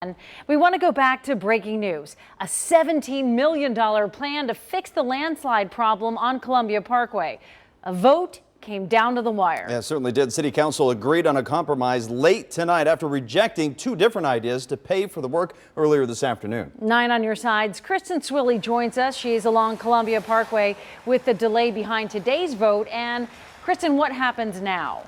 And we want to go back to breaking news. A $17 million plan to fix the landslide problem on Columbia Parkway. A vote came down to the wire. Yeah, it certainly did. City Council agreed on a compromise late tonight after rejecting two different ideas to pay for the work earlier this afternoon. 9 on your sides. Kristen Swilley joins us. She's along Columbia Parkway with the delay behind today's vote. And Kristen, what happens now?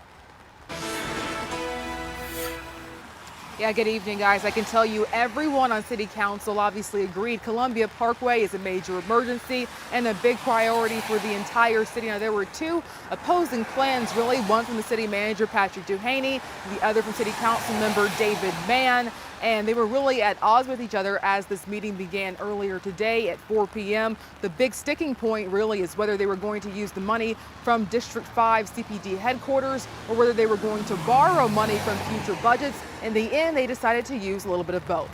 Yeah, good evening, guys. I can tell you everyone on City Council obviously agreed Columbia Parkway is a major emergency and a big priority for the entire city. Now, there were two opposing plans, really. One from the city manager, Patrick Duhaney, the other from City Council member David Mann. And they were really at odds with each other as this meeting began earlier today at 4 p.m. The big sticking point really is whether they were going to use the money from District 5 CPD headquarters or whether they were going to borrow money from future budgets. In the end, they decided to use a little bit of both.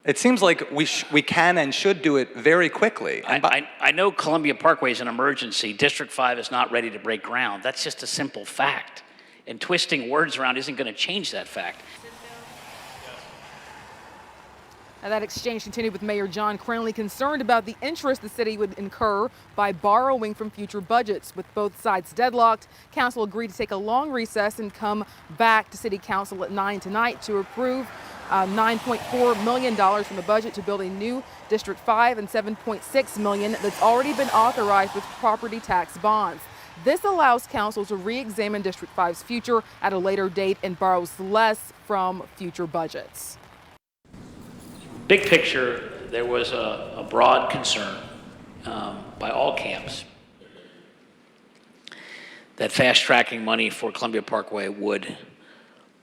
It seems like we can and should do it very quickly. I know Columbia Parkway is an emergency. District 5 is not ready to break ground. That's just a simple fact. And twisting words around isn't going to change that fact. Now, that exchange continued with Mayor John Cranley, concerned about the interest the city would incur by borrowing from future budgets. With both sides deadlocked, council agreed to take a long recess and come back to City Council at 9 tonight to approve $9.4 million from the budget to build a new District 5 and $7.6 million that's already been authorized with property tax bonds. This allows council to re-examine District 5's future at a later date and borrows less from future budgets. Big picture, there was a broad concern by all camps that fast-tracking money for Columbia Parkway would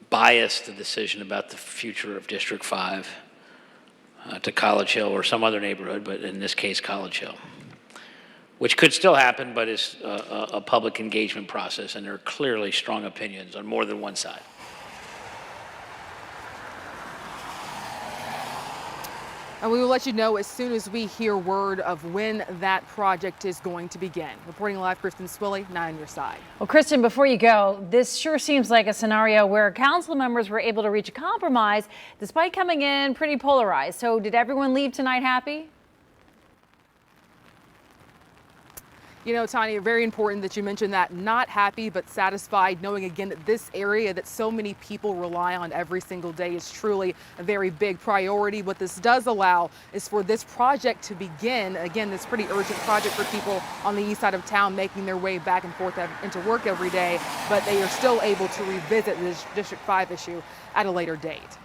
bias the decision about the future of District 5 to College Hill or some other neighborhood, but in this case, College Hill, which could still happen, but is a public engagement process, and there are clearly strong opinions on more than one side. And we will let you know as soon as we hear word of when that project is going to begin. Reporting live, Kristen Swilley, 9 on your side. Well, Kristen, before you go, this sure seems like a scenario where council members were able to reach a compromise despite coming in pretty polarized. So did everyone leave tonight happy? You know, Tanya, very important that you mentioned that. Not happy, but satisfied, knowing again that this area that so many people rely on every single day is truly a very big priority. What this does allow is for this project to begin. Again, this pretty urgent project for people on the east side of town making their way back and forth into work every day, but they are still able to revisit this District 5 issue at a later date.